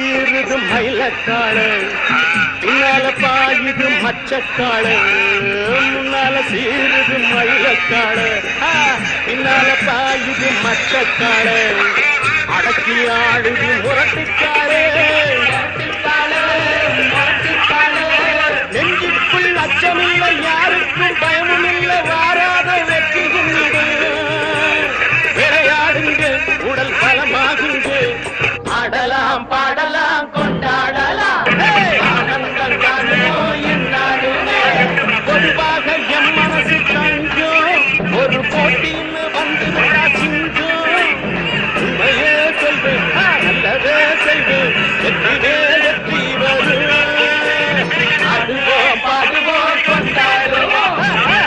சீருது மயிலக்காடு பின்னால பாயுது மச்சக்காடு முன்னால சீருது மயிலக்காடு பின்னால பாயுது மச்சக்காடு அடக்கி ஆடுது முரட்டுக்காடு நெஞ்சுக்குள் அச்சமில்லை யாருக்கும் பயமும்